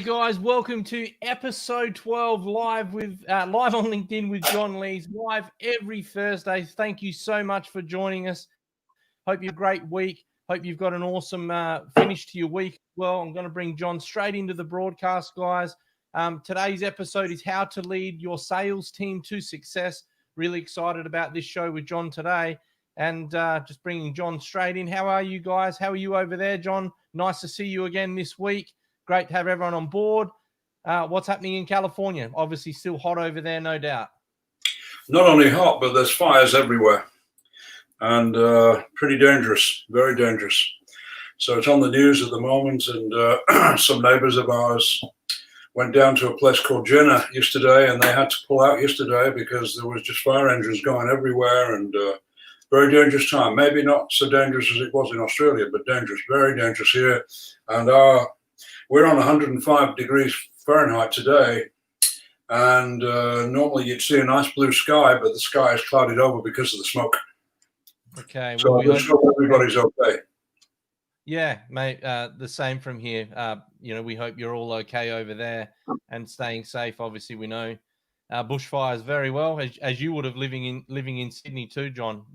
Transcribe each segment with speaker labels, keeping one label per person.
Speaker 1: guys, welcome to episode 12 live on LinkedIn with John Lees, live every Thursday. Thank you so much for joining us. Hope you have a great week. Hope you've got an awesome finish to your week as well. I'm going to bring John straight into the broadcast, guys. Today's episode is how to lead your sales team to success. Really excited about this show with John today, and just bringing John straight in. How are you guys? How are you over there, John? Nice to see you again this week. Great to have everyone on board. What's happening in California? Obviously still hot over there, no doubt.
Speaker 2: Not only hot, but there's fires everywhere. And pretty dangerous, very dangerous. So it's on the news at the moment, and some neighbors of ours went down to a place called Jenna yesterday, and they had to pull out yesterday because there was just fire engines going everywhere, and very dangerous time. Maybe not so dangerous as it was in Australia, but dangerous, very dangerous here. And we're on 105 degrees Fahrenheit today, and normally you'd see a nice blue sky, but the sky is clouded over because of the smoke.
Speaker 1: Okay.
Speaker 2: So I just hope everybody's okay.
Speaker 1: Yeah, mate, the same from here. We hope you're all okay over there and staying safe. Obviously, we know bushfires very well, as you would have living in Sydney too, John.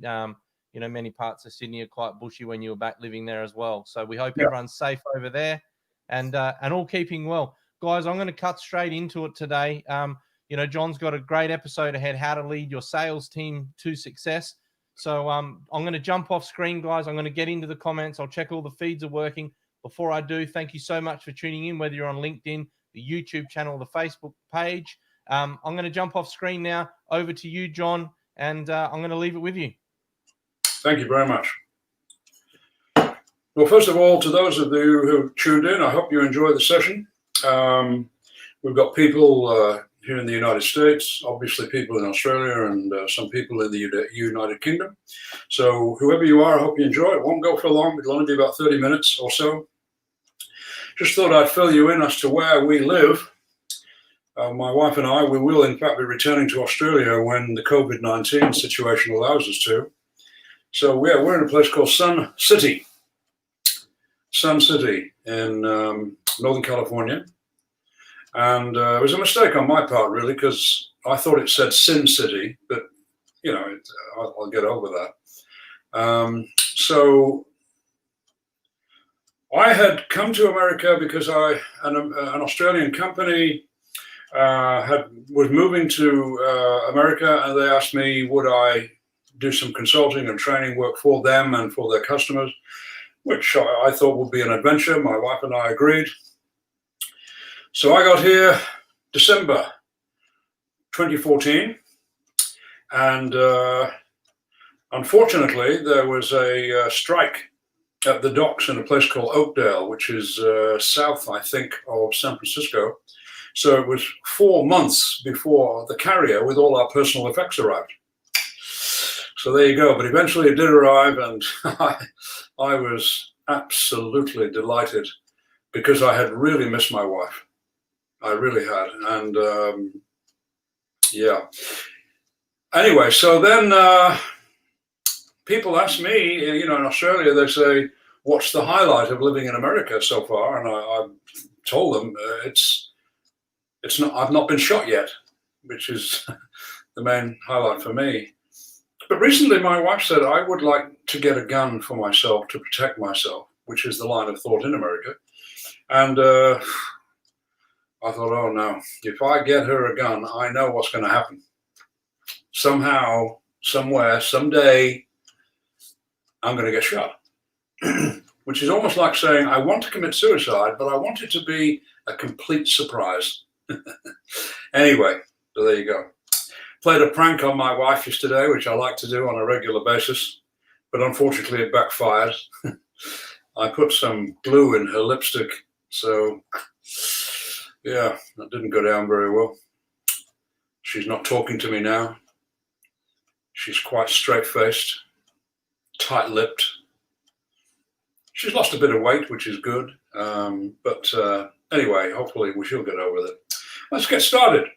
Speaker 1: Many parts of Sydney are quite bushy when you were back living there as well. So we hope everyone's safe over there and all keeping well. Guys, I'm going to cut straight into it today. John's got a great episode ahead, how to lead your sales team to success. So I'm going to jump off screen, guys. I'm going to get into the comments. I'll check all the feeds are working. Before I do, thank you so much for tuning in, whether you're on LinkedIn, the YouTube channel, the Facebook page. I'm going to jump off screen now. Over to you, John, and I'm going to leave it with you.
Speaker 2: Thank you very much. Well, first of all, to those of you who tuned in, I hope you enjoy the session. We've got people here in the United States, obviously people in Australia, and some people in the United Kingdom. So whoever you are, I hope you enjoy it. It won't go for long. It'll only be about 30 minutes or so. Just thought I'd fill you in as to where we live. My wife and I, we will in fact be returning to Australia when the COVID-19 situation allows us to. So we're in a place called Sun City in Northern California. And it was a mistake on my part, really, because I thought it said Sin City, but, I'll get over that. So I had come to America because an Australian company was moving to America, and they asked me, would I do some consulting and training work for them and for their customers, which I thought would be an adventure. My wife and I agreed. So I got here December 2014, and unfortunately there was a strike at the docks in a place called Oakdale, which is south, I think, of San Francisco. So it was 4 months before the carrier with all our personal effects arrived. So there you go. But eventually it did arrive, and I was absolutely delighted because I had really missed my wife. I really had. And yeah. Anyway, so then people ask me, in Australia, they say, what's the highlight of living in America so far? And I told them it's not, I've not been shot yet, which is the main highlight for me. But recently my wife said, I would like to get a gun for myself to protect myself, which is the line of thought in America. And I thought, oh no, if I get her a gun, I know what's going to happen. Somehow, somewhere, someday, I'm going to get shot. Which is almost like saying, I want to commit suicide, but I want it to be a complete surprise. Anyway, so there you go. Played a prank on my wife yesterday, which I like to do on a regular basis, but unfortunately it backfired. I put some glue in her lipstick, so yeah, that didn't go down very well. She's not talking to me now. She's quite straight-faced, tight-lipped. She's lost a bit of weight, which is good, but anyway, hopefully she'll get over it. Let's get started.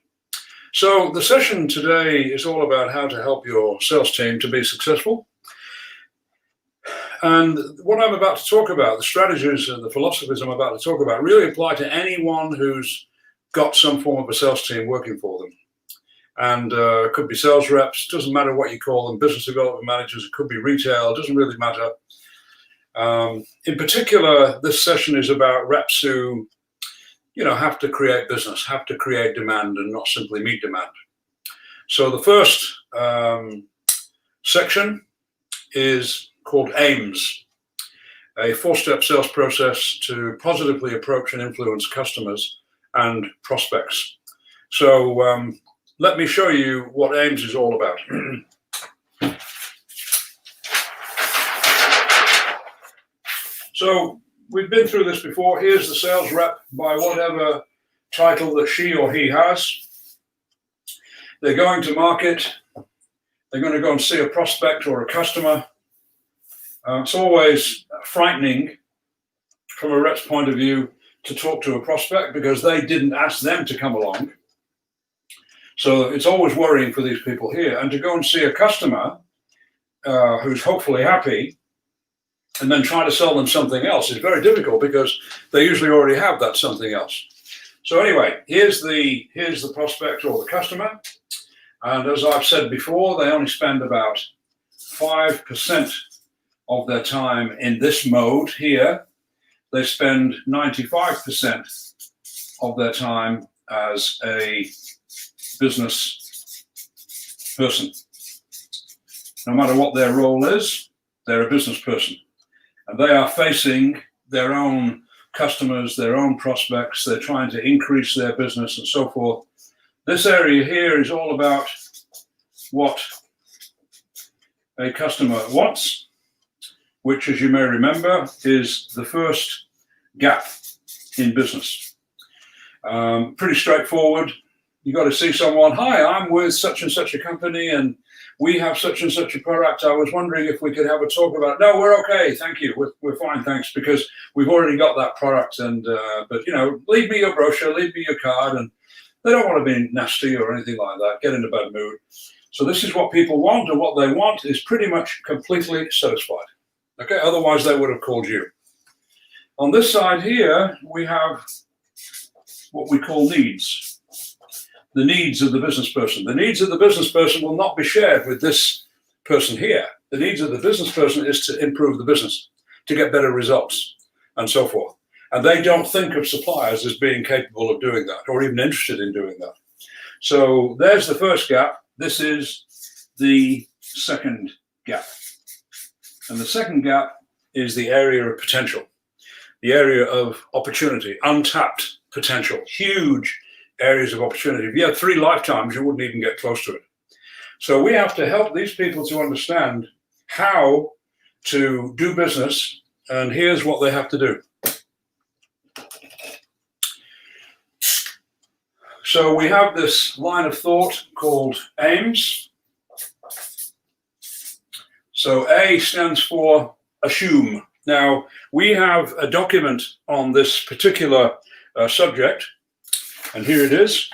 Speaker 2: So the session today is all about how to help your sales team to be successful. And what I'm about to talk about, the strategies and the philosophies I'm about to talk about, really apply to anyone who's got some form of a sales team working for them. And it could be sales reps, doesn't matter what you call them, business development managers, it could be retail, it doesn't really matter. In particular, this session is about reps who, have to create business, have to create demand and not simply meet demand. So the first section is called A.I.M.S, a 4-step sales process to positively approach and influence customers and prospects. So let me show you what A.I.M.S is all about. So we've been through this before. Here's the sales rep by whatever title that she or he has. They're going to market. They're going to go and see a prospect or a customer. It's always frightening from a rep's point of view to talk to a prospect because they didn't ask them to come along. So it's always worrying for these people here. And to go and see a customer who's hopefully happy and then try to sell them something else is very difficult because they usually already have that something else. So anyway, here's the prospect or the customer. And as I've said before, they only spend about 5% of their time in this mode here. They spend 95% of their time as a business person. No matter what their role is, they're a business person. And they are facing their own customers, their own prospects. They're trying to increase their business and so forth. This area here is all about what a customer wants, which, as you may remember, is the first gap in business. Pretty straightforward. You got to see someone, hi, I'm with such and such a company and we have such and such a product. I was wondering if we could have a talk about it. No, we're okay, thank you. We're fine, thanks, because we've already got that product. And but leave me your brochure, leave me your card. And they don't want to be nasty or anything like that, get in a bad mood. So this is what people want, and what they want is pretty much completely satisfied. Okay, otherwise they would have called you. On this side here, we have what we call needs. The needs of the business person. The needs of the business person will not be shared with this person here. The needs of the business person is to improve the business, to get better results, and so forth. And they don't think of suppliers as being capable of doing that or even interested in doing that. So there's the first gap. This is the second gap. And the second gap is the area of potential, the area of opportunity, untapped potential, huge areas of opportunity. If you had 3 lifetimes, you wouldn't even get close to it. So we have to help these people to understand how to do business, and here's what they have to do. So we have this line of thought called A.I.M.S. So A stands for assume. Now, we have a document on this particular subject, and here it is.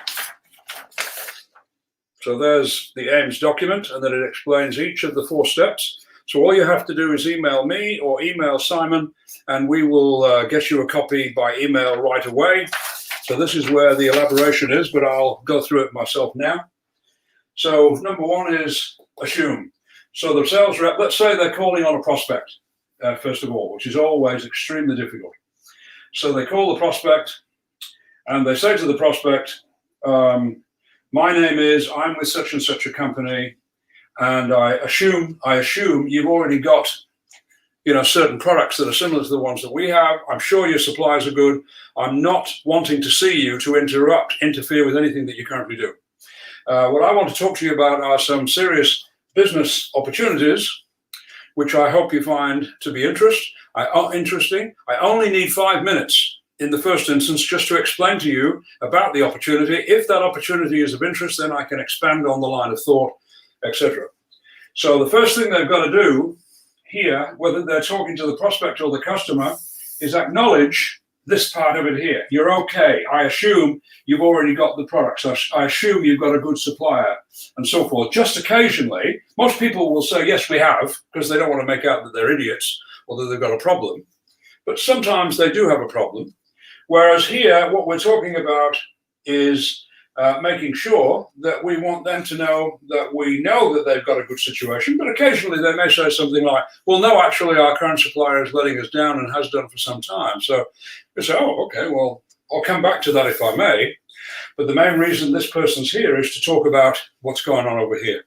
Speaker 2: So there's the A.I.M.S document, and then it explains each of the 4 steps. So all you have to do is email me or email Simon, and we will get you a copy by email right away. So this is where the elaboration is, but I'll go through it myself now. So number 1 is assume. So the sales rep, let's say they're calling on a prospect, first of all, which is always extremely difficult. So they call the prospect, and they say to the prospect, my name is, I'm with such and such a company, and I assume you've already got, certain products that are similar to the ones that we have. I'm sure your supplies are good. I'm not wanting to see you to interfere with anything that you currently do. What I want to talk to you about are some serious business opportunities, which I hope you find to be interesting. I only need 5 minutes in the first instance just to explain to you about the opportunity. If that opportunity is of interest, then I can expand on the line of thought, etc. So the first thing they've got to do here, whether they're talking to the prospect or the customer, is acknowledge this part of it here. You're okay. I assume you've already got the products. I assume you've got a good supplier, and so forth. Just occasionally, most people will say, yes, we have, because they don't want to make out that they're idiots. or that they've got a problem. But sometimes they do have a problem. Whereas here, what we're talking about is making sure that we want them to know that we know that they've got a good situation, but occasionally they may say something like, well, no, actually our current supplier is letting us down and has done for some time. So we say, oh, okay, well, I'll come back to that if I may. But the main reason this person's here is to talk about what's going on over here.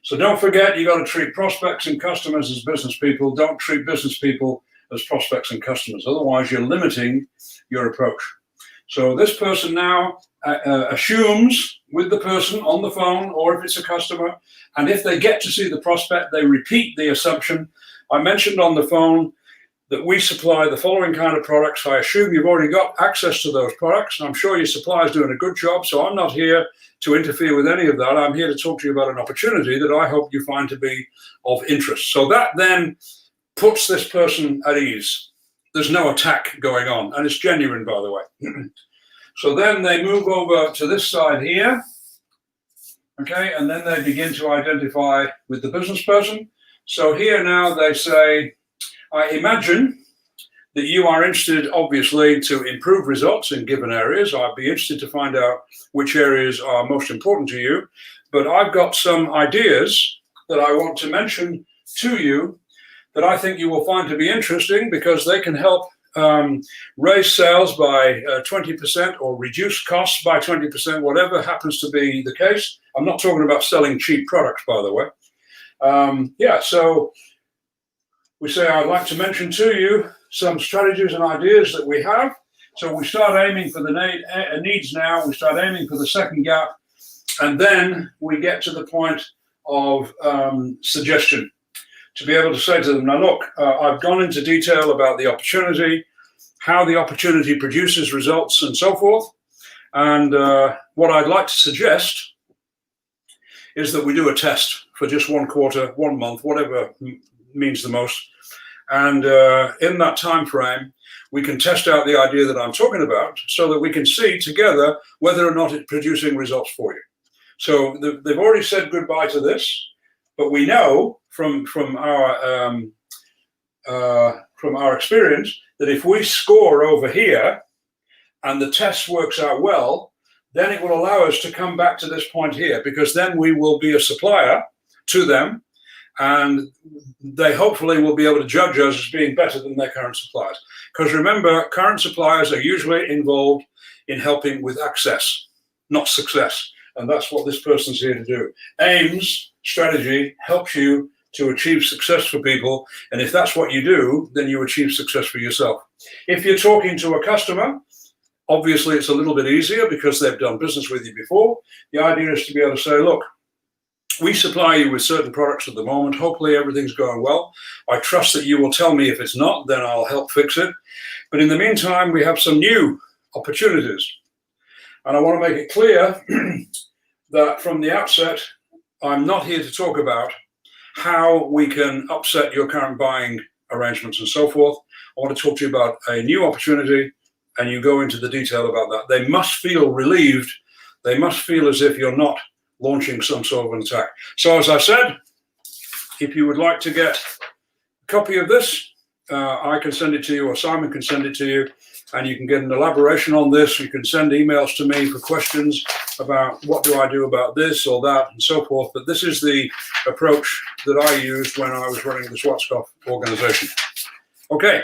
Speaker 2: So don't forget, you got to treat prospects and customers as business people. Don't treat business people as prospects and customers. Otherwise, you're limiting your approach. So this person now assumes with the person on the phone, or if it's a customer, and if they get to see the prospect, they repeat the assumption. I mentioned on the phone that we supply the following kind of products. I assume you've already got access to those products. I'm sure your supplier is doing a good job, so I'm not here to interfere with any of that. I'm here to talk to you about an opportunity that I hope you find to be of interest. So that then puts this person at ease. There's no attack going on, and it's genuine, by the way. So then they move over to this side here, okay, and then they begin to identify with the business person. So here now they say, I imagine that you are interested, obviously, to improve results in given areas. I'd be interested to find out which areas are most important to you, but I've got some ideas that I want to mention to you that I think you will find to be interesting, because they can help raise sales by 20% or reduce costs by 20%, whatever happens to be the case. I'm not talking about selling cheap products, by the way. So we say, I'd like to mention to you some strategies and ideas that we have. So we start aiming for the needs now, we start aiming for the second gap, and then we get to the point of suggestion. To be able to say to them, now look, I've gone into detail about the opportunity, how the opportunity produces results and so forth. And what I'd like to suggest is that we do a test for just 1 quarter, 1 month, whatever means the most. And in that time frame, we can test out the idea that I'm talking about, so that we can see together whether or not it's producing results for you. So they've already said goodbye to this. But we know from our experience that if we score over here and the test works out well, then it will allow us to come back to this point here, because then we will be a supplier to them, and they hopefully will be able to judge us as being better than their current suppliers. Because remember, current suppliers are usually involved in helping with access, not success. And that's what this person's here to do. A.I.M.S strategy helps you to achieve success for people. And if that's what you do, then you achieve success for yourself. If you're talking to a customer, obviously it's a little bit easier because they've done business with you before. The idea is to be able to say, look, we supply you with certain products at the moment. Hopefully everything's going well. I trust that you will tell me if it's not, then I'll help fix it. But in the meantime, we have some new opportunities. And I want to make it clear that from the outset, I'm not here to talk about how we can upset your current buying arrangements and so forth. I want to talk to you about a new opportunity, and you go into the detail about that. They must feel relieved. They must feel as if you're not launching some sort of an attack. So as I said, if you would like to get a copy of this, I can send it to you, or Simon can send it to you, and you can get an elaboration on this. You can send emails to me for questions about what do I do about this or that and so forth. But this is the approach that I used when I was running the Schwarzkopf organization. Okay.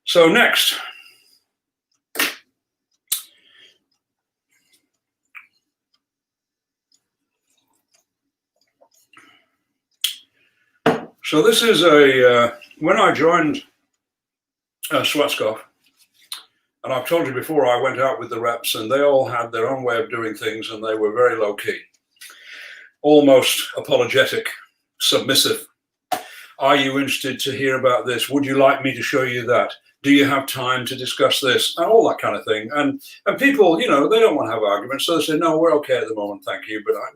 Speaker 2: So next. So this is when I joined Schwarzkopf, and I've told you before, I went out with the reps and they all had their own way of doing things, and they were very low key, almost apologetic, submissive. Are you interested to hear about this? Would you like me to show you that? Do you have time to discuss this? And all that kind of thing. And people, you know, they don't want to have arguments. So they say, no, we're okay at the moment, thank you. But I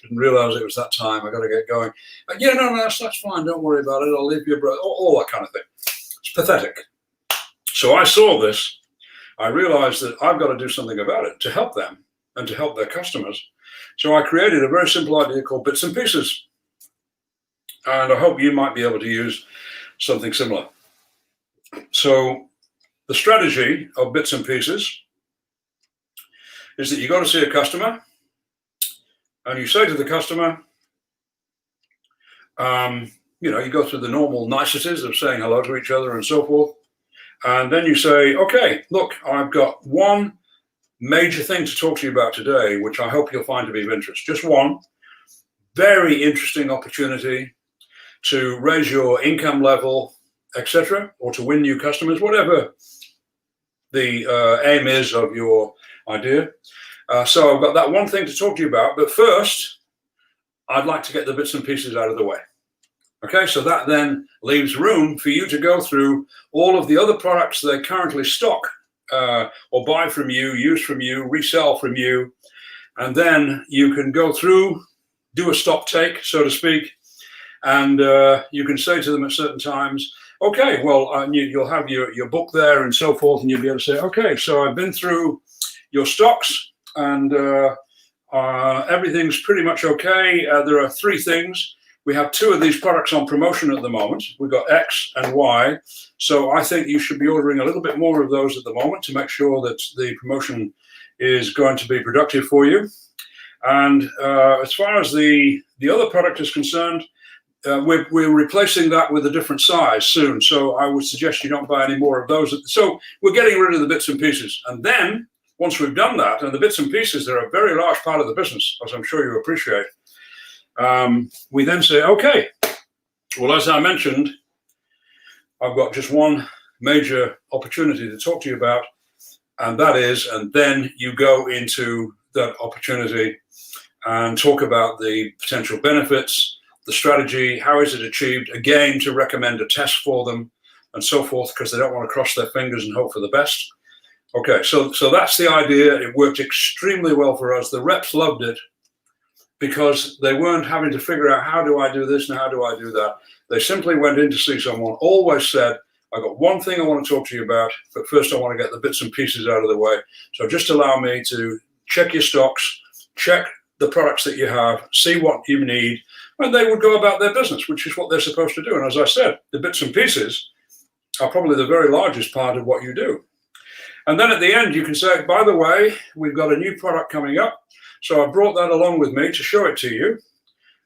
Speaker 2: didn't realize it was that time. I got to get going. Yeah, no, that's fine. Don't worry about it. I'll leave you, brother. All that kind of thing. It's pathetic. So I saw this. I realized that I've got to do something about it to help them and to help their customers. So I created a very simple idea called bits and pieces. And I hope you might be able to use something similar. So the strategy of bits and pieces is that you go to see a customer and you say to the customer, you know, you go through the normal niceties of saying hello to each other and so forth. And then you say, okay, look, I've got one major thing to talk to you about today, which I hope you'll find to be of interest. Just one very interesting opportunity to raise your income level, etc., or to win new customers, whatever the aim is of your idea. So I've got that one thing to talk to you about, but first, I'd like to get the bits and pieces out of the way. Okay, so that then leaves room for you to go through all of the other products they currently stock or buy from you, use from you, resell from you, and then you can go through, do a stop take, so to speak, and you can say to them at certain times, okay, well, you'll have your book there and so forth, and you'll be able to say, okay, so I've been through your stocks, and everything's pretty much okay. There are 3 things. We have 2 of these products on promotion at the moment. We've got X and Y. So I think you should be ordering a little bit more of those at the moment to make sure that the promotion is going to be productive for you. And as far as the other product is concerned, we're replacing that with a different size soon. So I would suggest you don't buy any more of those. So we're getting rid of the bits and pieces. And then once we've done that, and the bits and pieces, they're a very large part of the business, as I'm sure you appreciate. We then say, okay, well, as I mentioned, I've got just one major opportunity to talk to you about, and that is, and then you go into that opportunity and talk about the potential benefits, the strategy, how is it achieved, again, to recommend a test for them and so forth, because they don't want to cross their fingers and hope for the best. Okay, so that's the idea. It worked extremely well for us. The reps loved it, because they weren't having to figure out, how do I do this and how do I do that? They simply went in to see someone, always said, I've got one thing I want to talk to you about, but first I want to get the bits and pieces out of the way. So just allow me to check your stocks, check the products that you have, see what you need, and they would go about their business, which is what they're supposed to do. And as I said, the bits and pieces are probably the very largest part of what you do. And then at the end, you can say, by the way, we've got a new product coming up. So I brought that along with me to show it to you,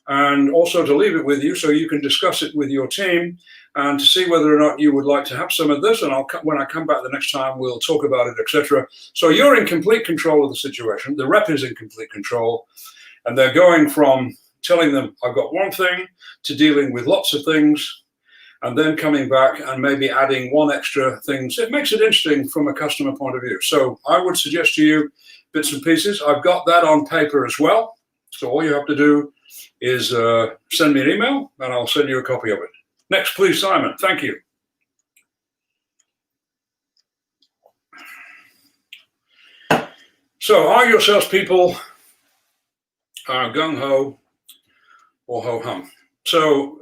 Speaker 2: and also to leave it with you so you can discuss it with your team and to see whether or not you would like to have some of this. And when I come back the next time, we'll talk about it, etc. So you're in complete control of the situation. The rep is in complete control, and they're going from telling them, I've got one thing, to dealing with lots of things, and then coming back and maybe adding one extra thing. So it makes it interesting from a customer point of view. So I would suggest to you, bits and pieces. I've got that on paper as well. So all you have to do is send me an email and I'll send you a copy of it. Next, please, Simon. Thank you. So are your salespeople gung-ho or ho-hum? So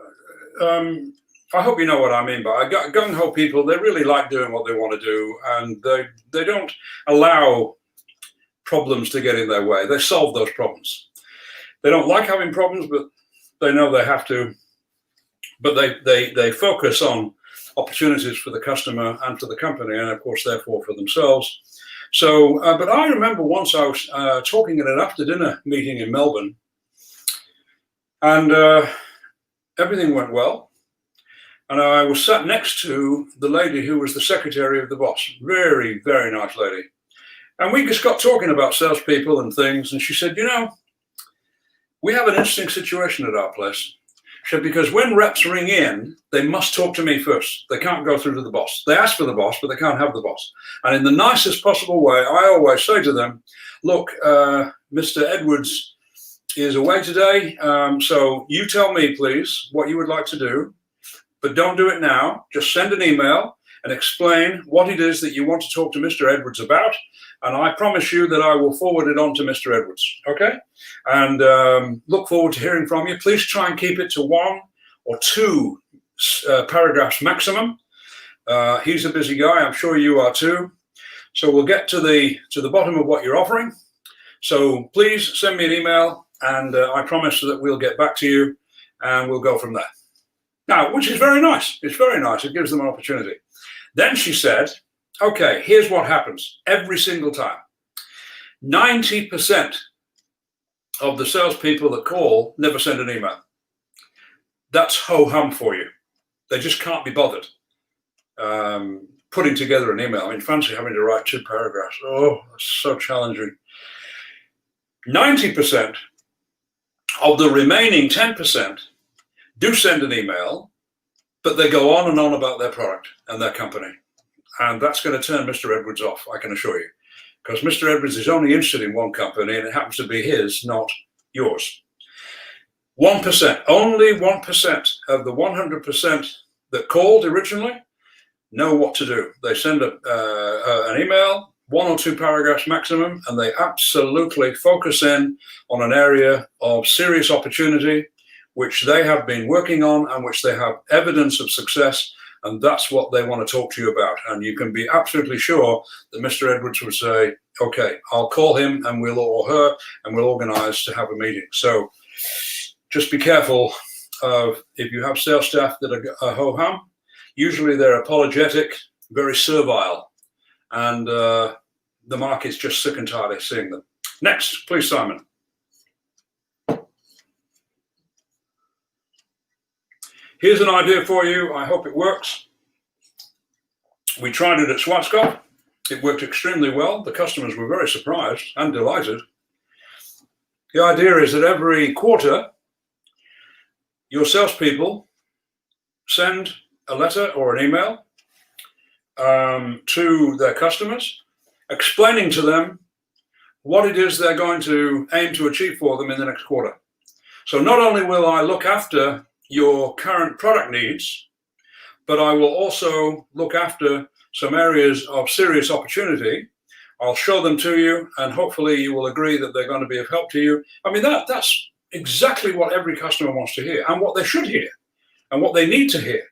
Speaker 2: I hope you know what I mean by gung-ho people. They really like doing what they want to do, and they don't allow problems to get in their way. They solve those problems. They don't like having problems, but they know they have to. But they focus on opportunities for the customer and for the company, and of course, therefore, for themselves. So, but I remember once I was talking at an after-dinner meeting in Melbourne, and everything went well. And I was sat next to the lady who was the secretary of the boss. Very, very nice lady. And we just got talking about salespeople and things. And she said, you know, we have an interesting situation at our place. She said, because when reps ring in, they must talk to me first. They can't go through to the boss. They ask for the boss, but they can't have the boss. And in the nicest possible way, I always say to them, look, Mr. Edwards is away today. So you tell me, please, what you would like to do. But don't do it now. Just send an email and explain what it is that you want to talk to Mr. Edwards about. And I promise you that I will forward it on to Mr. Edwards. Okay? And look forward to hearing from you. Please try and keep it to 1 or 2 paragraphs maximum. He's a busy guy. I'm sure you are too. So we'll get to the bottom of what you're offering. So please send me an email, and I promise that we'll get back to you, and we'll go from there. Now, which is very nice. It's very nice. It gives them an opportunity. Then she said, okay, here's what happens every single time. 90% of the salespeople that call never send an email. That's ho-hum for you. They just can't be bothered putting together an email. I mean, fancy having to write 2 paragraphs. Oh, that's so challenging. 90% of the remaining 10% do send an email, but they go on and on about their product and their company. And that's going to turn Mr. Edwards off, I can assure you. Because Mr. Edwards is only interested in one company, and it happens to be his, not yours. 1%, only 1% of the 100% that called originally know what to do. They send an email, 1 or 2 paragraphs maximum, and they absolutely focus in on an area of serious opportunity, which they have been working on and which they have evidence of success, and that's what they want to talk to you about. And you can be absolutely sure that Mr. Edwards would say, okay, I'll call him and or her, and we'll organize to have a meeting. So just be careful of if you have sales staff that are ho-hum. Usually they're apologetic, very servile, and the market's just sick and tired of seeing them. Next, please, Simon. Here's an idea for you. I hope it works. We tried it at Schwarzkopf. It worked extremely well. The customers were very surprised and delighted. The idea is that every quarter, your salespeople send a letter or an email to their customers, explaining to them what it is they're going to aim to achieve for them in the next quarter. So not only will I look after your current product needs, but I will also look after some areas of serious opportunity. I'll show them to you, and hopefully you will agree that they're going to be of help to you. I mean, that's exactly what every customer wants to hear, and what they should hear, and what they need to hear.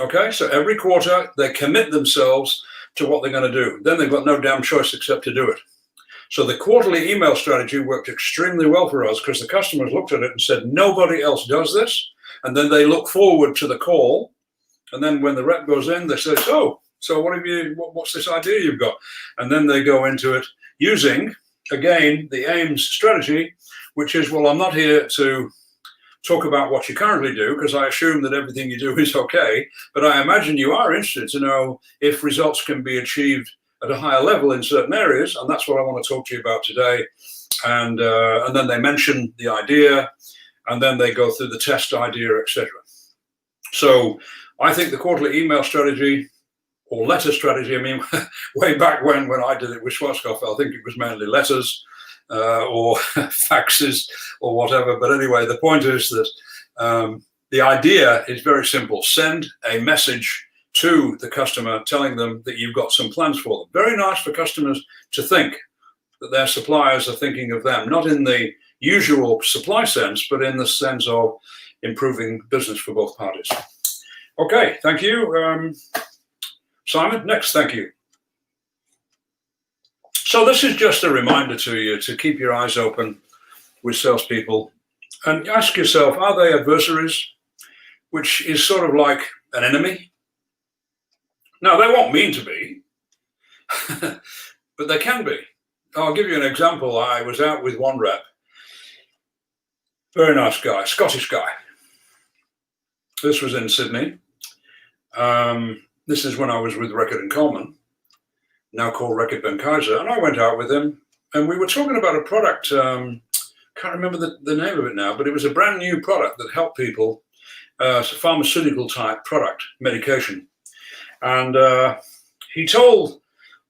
Speaker 2: Okay, so every quarter they commit themselves to what they're going to do. Then they've got no damn choice except to do it. So the quarterly email strategy worked extremely well for us, because the customers looked at it and said, nobody else does this. And then they look forward to the call. And then when the rep goes in, they say, oh, so what's this idea you've got? And then they go into it using, again, the A.I.M.S strategy, which is, well, I'm not here to talk about what you currently do, because I assume that everything you do is okay. But I imagine you are interested to know if results can be achieved at a higher level in certain areas. And that's what I want to talk to you about today. And then they mention the idea, and then they go through the test idea, etc. So I think the quarterly email strategy, or letter strategy, I mean, way back when I did it with Schwarzkopf, I think it was mainly letters or faxes or whatever. But anyway, the point is that the idea is very simple. Send a message to the customer telling them that you've got some plans for them. Very nice for customers to think that their suppliers are thinking of them, not in the usual supply sense, but in the sense of improving business for both parties. Okay, thank you. Simon, next, thank you. So this is just a reminder to you to keep your eyes open with salespeople and ask yourself, are they adversaries, which is sort of like an enemy? Now, they won't mean to be, but they can be. I'll give you an example. I was out with one rep, very nice guy, Scottish guy. This was in Sydney. This is when I was with Reckitt & Coleman, now called Reckitt Benckiser, and I went out with him, and we were talking about a product, can't remember the name of it now, but it was a brand new product that helped people, it's a pharmaceutical type product, medication. And he told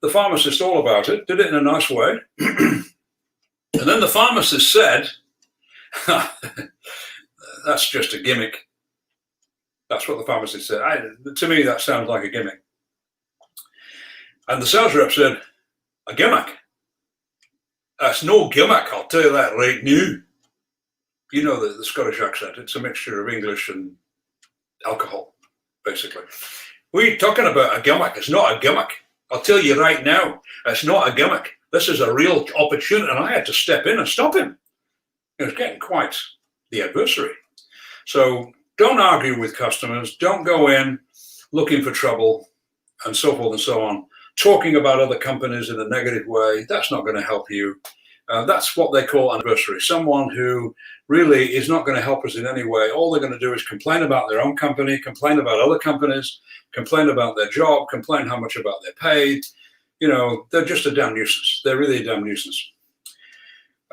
Speaker 2: the pharmacist all about it, did it in a nice way. And then the pharmacist said, that's just a gimmick. That's what the pharmacist said. To me, that sounds like a gimmick. And the sales rep said, a gimmick? That's no gimmick, I'll tell you that right now. You know the Scottish accent. It's a mixture of English and alcohol, basically. What are you talking about, a gimmick? It's not a gimmick. I'll tell you right now, it's not a gimmick. This is a real opportunity. And I had to step in and stop him. It was getting quite the adversary. So don't argue with customers. Don't go in looking for trouble and so forth and so on. Talking about other companies in a negative way, that's not going to help you. That's what they call an adversary. Someone who really is not going to help us in any way. All they're going to do is complain about their own company, complain about other companies, complain about their job, complain how much about they're paid. You know, they're just a damn nuisance. They're really a damn nuisance.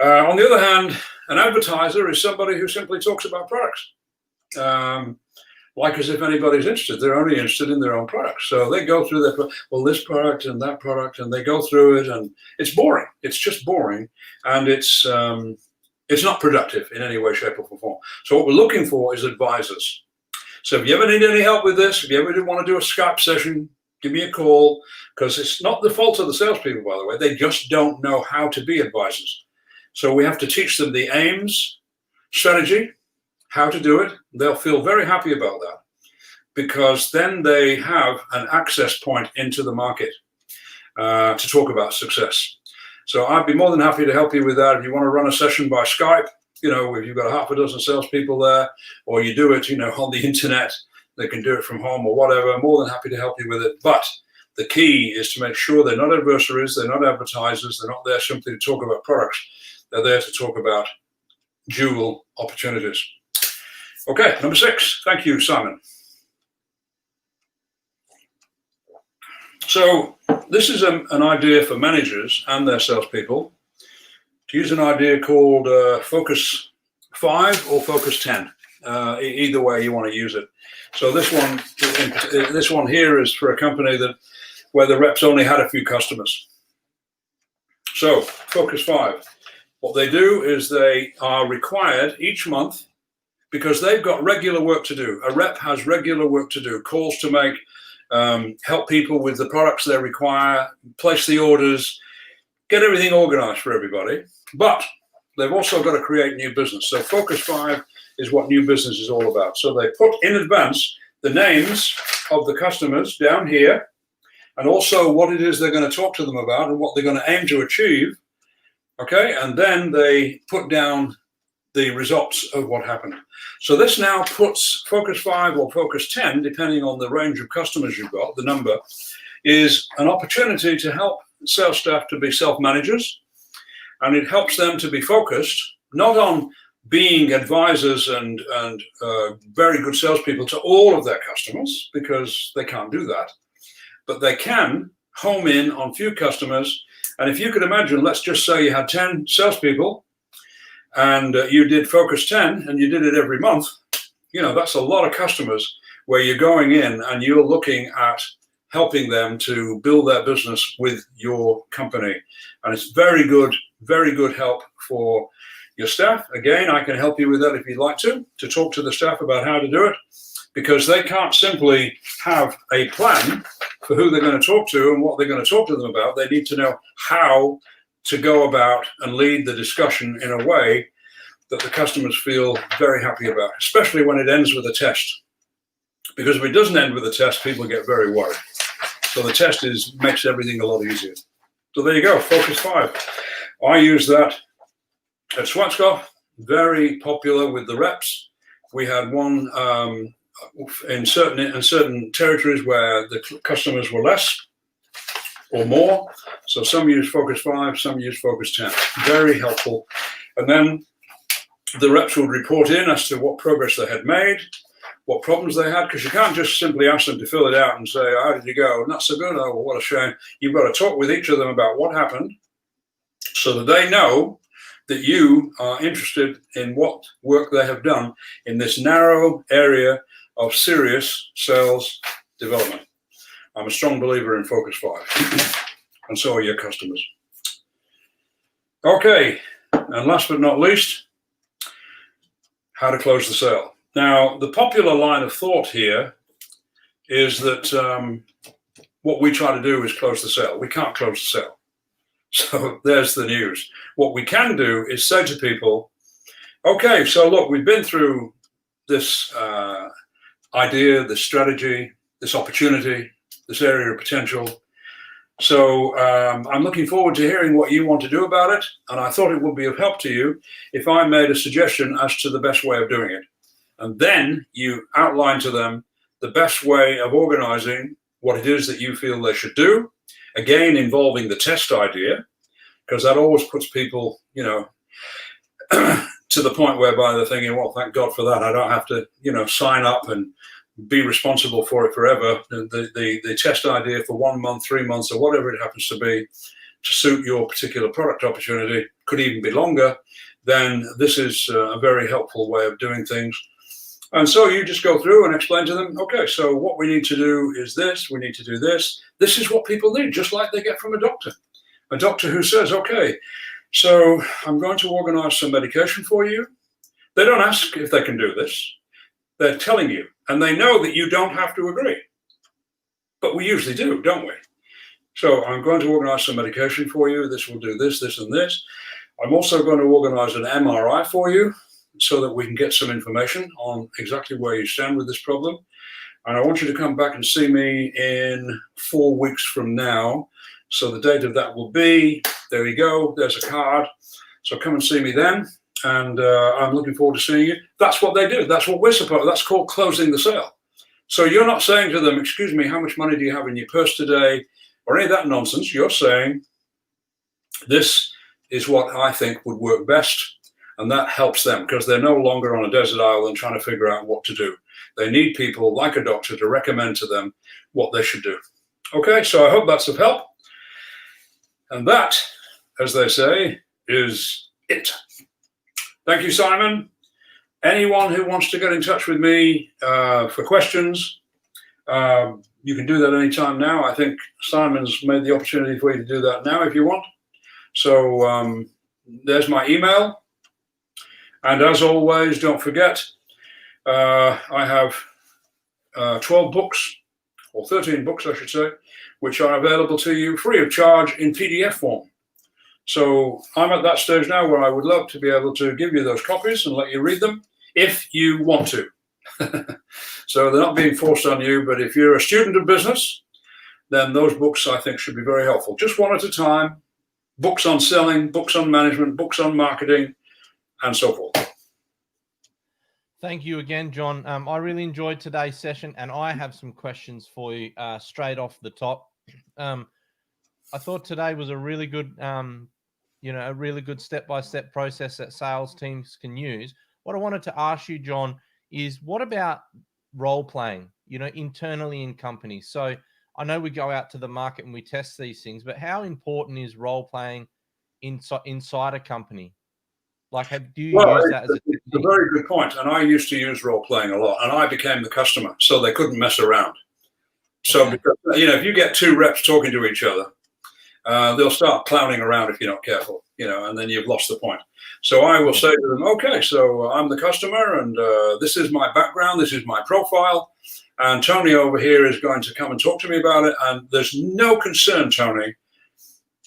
Speaker 2: On the other hand, an advertiser is somebody who simply talks about products. Like as if anybody's interested. They're only interested in their own products. So they go through their, well, this product and that product, and they go through it, and it's boring. It's just boring, and it's not productive in any way, shape, or form. So what we're looking for is advisors. So if you ever need any help with this, if you ever want to do a Skype session, give me a call, because it's not the fault of the salespeople, by the way. They just don't know how to be advisors. So we have to teach them the A.I.M.S strategy, how to do it. They'll feel very happy about that, because then they have an access point into the market to talk about success. So I'd be more than happy to help you with that. If you want to run a session by Skype, you know, if you've got half a dozen salespeople there, or you do it, you know, on the internet, they can do it from home or whatever. I'm more than happy to help you with it. But the key is to make sure they're not adversaries, they're not advertisers, they're not there simply to talk about products. They're there to talk about dual opportunities. Okay, number 6. Thank you, Simon. So this is an idea for managers and their salespeople to use an idea called Focus 5 or Focus 10. Either way you want to use it. So this one here is for a company where the reps only had a few customers. So Focus 5. What they do is they are required each month, because they've got regular work to do. A rep has regular work to do, calls to make, help people with the products they require, place the orders, get everything organized for everybody. But they've also got to create new business. So Focus 5 is what new business is all about. So they put in advance the names of the customers down here, and also what it is they're going to talk to them about and what they're going to aim to achieve. Okay, and then they put down the results of what happened. So this now puts Focus 5 or Focus 10, depending on the range of customers you've got, the number, is an opportunity to help sales staff to be self-managers, and it helps them to be focused, not on being advisors and very good salespeople to all of their customers, because they can't do that, but they can home in on few customers. And if you could imagine, let's just say you had 10 salespeople, and you did Focus 10 and you did it every month, you know, that's a lot of customers where you're going in and you're looking at helping them to build their business with your company. And it's very good help for your staff. Again, I can help you with that if you'd like to talk to the staff about how to do it, because they can't simply have a plan for who they're going to talk to and what they're going to talk to them about. They need to know how to go about and lead the discussion in a way that the customers feel very happy about, especially when it ends with a test. Because if it doesn't end with a test, people get very worried. So the test makes everything a lot easier. So there you go, Focus 5. I use that at Schwarzkopf, very popular with the reps. We had one in certain territories where the customers were less or more. So some use Focus 5, some use Focus 10. Very helpful. And then the reps would report in as to what progress they had made, what problems they had, because you can't just simply ask them to fill it out and say, how did you go? Not so good. Oh, well, what a shame. You've got to talk with each of them about what happened so that they know that you are interested in what work they have done in this narrow area of serious sales development. I'm a strong believer in Focus 5, and so are your customers. Okay, and last but not least, how to close the sale. Now, the popular line of thought here is that what we try to do is close the sale. We can't close the sale. So there's the news. What we can do is say to people, okay, so look, we've been through this idea, this strategy, this opportunity, this area of potential. So I'm looking forward to hearing what you want to do about it. And I thought it would be of help to you if I made a suggestion as to the best way of doing it. And then you outline to them the best way of organizing what it is that you feel they should do. Again, involving the test idea, because that always puts people, you know, to the point whereby they're thinking, well, thank God for that. I don't have to, you know, sign up and be responsible for it forever. The test idea for 1 month, 3 months, or whatever it happens to be, to suit your particular product opportunity, could even be longer, then this is a very helpful way of doing things. And so you just go through and explain to them, okay, so what we need to do is this, we need to do this. This is what people need, just like they get from a doctor. A doctor who says, okay, so I'm going to organize some medication for you. They don't ask if they can do this. They're telling you, and they know that you don't have to agree. But we usually do, don't we? So I'm going to organize some medication for you. This will do this, this, and this. I'm also going to organize an MRI for you so that we can get some information on exactly where you stand with this problem. And I want you to come back and see me in 4 weeks from now. So the date of that will be, there you go, there's a card. So come and see me then. And I'm looking forward to seeing you. That's what they do. That's what we're supposed to. That's called closing the sale. So you're not saying to them, excuse me, how much money do you have in your purse today? Or any of that nonsense. You're saying, this is what I think would work best. And that helps them because they're no longer on a desert island trying to figure out what to do. They need people like a doctor to recommend to them what they should do. Okay, so I hope that's of help. And that, as they say, is it. Thank you, Simon. Anyone who wants to get in touch with me for questions, you can do that anytime now. I think Simon's made the opportunity for you to do that now if you want. So there's my email. And as always, don't forget, I have 12 books, or 13 books, I should say, which are available to you free of charge in PDF form. So I'm at that stage now where I would love to be able to give you those copies and let you read them if you want to. So they're not being forced on you, but if you're a student of business, then those books I think should be very helpful. Just one at a time, books on selling, books on management, books on marketing, and so forth.
Speaker 1: Thank you again, John. I really enjoyed today's session, and I have some questions for you straight off the top. I thought today was a really good, a really good step-by-step process that sales teams can use. What I wanted to ask you, John, is what about role-playing, internally in companies? So I know we go out to the market and we test these things, but how important is role-playing inside a company? Like, do you use that as a technique?
Speaker 2: It's a very good point. And I used to use role-playing a lot, and I became the customer, so they couldn't mess around. So,
Speaker 1: Okay.
Speaker 2: because, if you get two reps talking to each other, they'll start clowning around if you're not careful, and then you've lost the point. So I will say to them, okay, so I'm the customer, and this is my background, this is my profile, and Tony over here is going to come and talk to me about it. And there's no concern, Tony,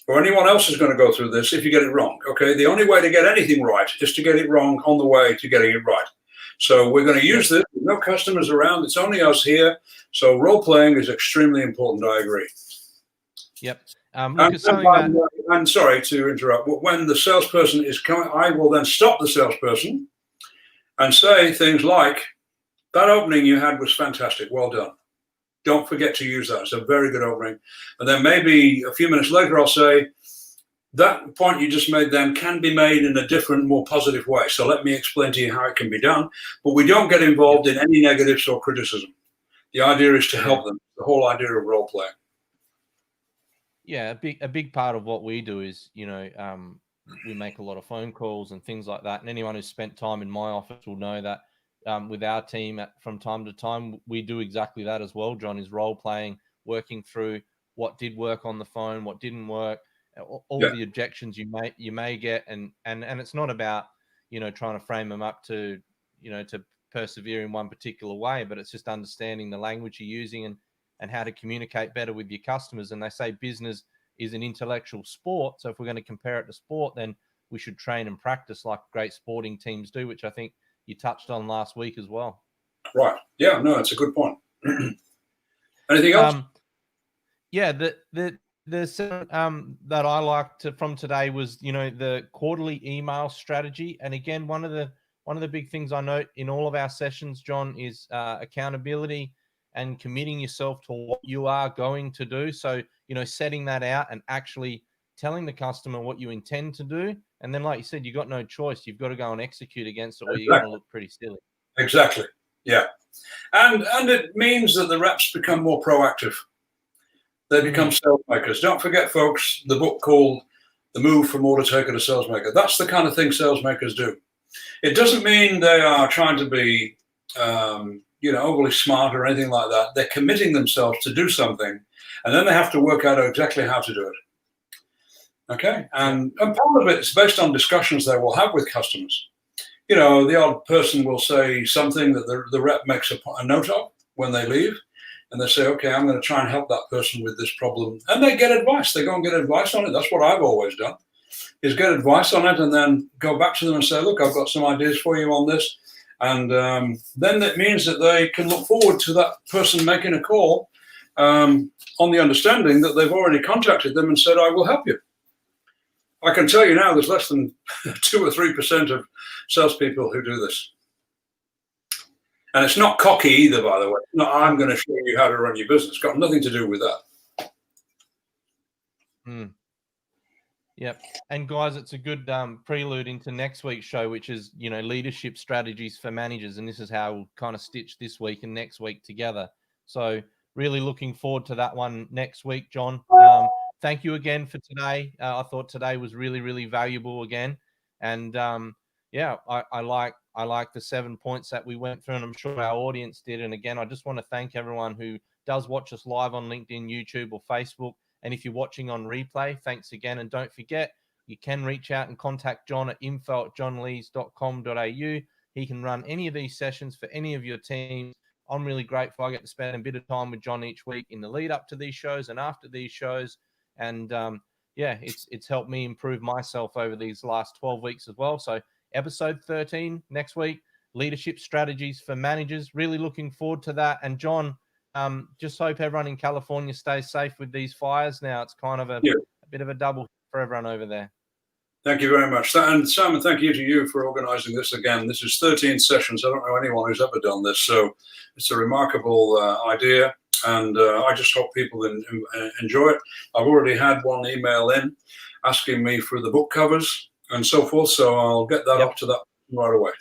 Speaker 2: or anyone else is going to go through this if you get it wrong. Okay, the only way to get anything right is to get it wrong on the way to getting it right. So we're going to use this with no customers around. It's only us here. So role playing is extremely important. I agree.
Speaker 1: Yep. Look at something that.
Speaker 2: I'm sorry to interrupt. When the salesperson is coming, I will then stop the salesperson and say things like, "That opening you had was fantastic. Well done. Don't forget to use that. It's a very good opening." And then maybe a few minutes later, I'll say, "That point you just made then can be made in a different, more positive way. So let me explain to you how it can be done." But we don't get involved in any negatives or criticism. The idea is to help them. The whole idea of role playing.
Speaker 1: Yeah, a big part of what we do is, we make a lot of phone calls and things like that. And anyone who's spent time in my office will know that with our team from time to time, we do exactly that as well. John, is role playing, working through what did work on the phone, what didn't work, all the objections you may get, and it's not about trying to frame them up to to persevere in one particular way, but it's just understanding the language you're using and how to communicate better with your customers. And they say business is an intellectual sport, so if we're going to compare it to sport, then we should train and practice like great sporting teams do, which I think you touched on last week as well.
Speaker 2: Right. Yeah, no, that's a good point. Anything else?
Speaker 1: Yeah, the that I liked from today was, the quarterly email strategy. And again, one of the big things I note in all of our sessions, John, is accountability and committing yourself to what you are going to do. So, setting that out and actually telling the customer what you intend to do. And then, like you said, you've got no choice. You've got to go and execute against it, or you're going to look pretty silly.
Speaker 2: Exactly. Yeah. And it means that the reps become more proactive. They become sales makers. Don't forget, folks, the book called The Move from Order Taker to Sales Maker. That's the kind of thing sales makers do. It doesn't mean they are trying to be, overly smart or anything like that. They're committing themselves to do something, and then they have to work out exactly how to do it. Okay? And part of it is based on discussions they will have with customers. The odd person will say something that the rep makes a note of when they leave. And they say, okay, I'm going to try and help that person with this problem. And they get advice. They go and get advice on it. That's what I've always done, is get advice on it and then go back to them and say, look, I've got some ideas for you on this. And then that means that they can look forward to that person making a call on the understanding that they've already contacted them and said, I will help you. I can tell you now there's less than 2 or 3% of salespeople who do this. And it's not cocky either, by the way. It's not, I'm going to show you how to run your business. It's got nothing to do with that.
Speaker 1: Yep. And guys, it's a good prelude into next week's show, which is, leadership strategies for managers. And this is how we'll kind of stitch this week and next week together. So really looking forward to that one next week, John. Thank you again for today. I thought today was really, really valuable again. And I like the 7 points that we went through, and I'm sure our audience did. And again, I just want to thank everyone who does watch us live on LinkedIn, YouTube, or Facebook. And if you're watching on replay, thanks again. And don't forget, you can reach out and contact John at info@johnlees.com.au. He can run any of these sessions for any of your teams. I'm really grateful I get to spend a bit of time with John each week in the lead up to these shows and after these shows. And it's helped me improve myself over these last 12 weeks as well. So episode 13 next week, leadership strategies for managers. Really looking forward to that. And John, just hope everyone in California stays safe with these fires now. It's kind of a bit of a double for everyone over there.
Speaker 2: Thank you very much. And Simon, thank you to you for organizing this again. This is 13 sessions. I don't know anyone who's ever done this. So it's a remarkable idea. And I just hope people enjoy it. I've already had one email in asking me for the book covers and so forth. So I'll get that up to that right away.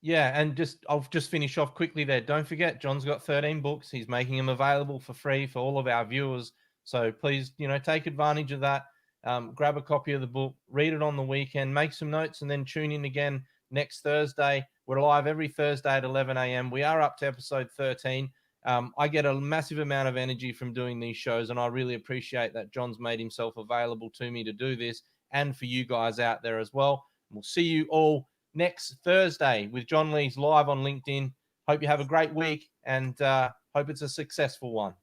Speaker 1: Yeah, and I'll just finish off quickly there. Don't forget, John's got 13 books. He's making them available for free for all of our viewers. So please, take advantage of that. Grab a copy of the book, read it on the weekend, make some notes, and then tune in again next Thursday. We're live every Thursday at 11 a.m. We are up to episode 13. I get a massive amount of energy from doing these shows, and I really appreciate that John's made himself available to me to do this and for you guys out there as well. And we'll see you all next Thursday with John Lees live on LinkedIn. Hope you have a great week and hope it's a successful one.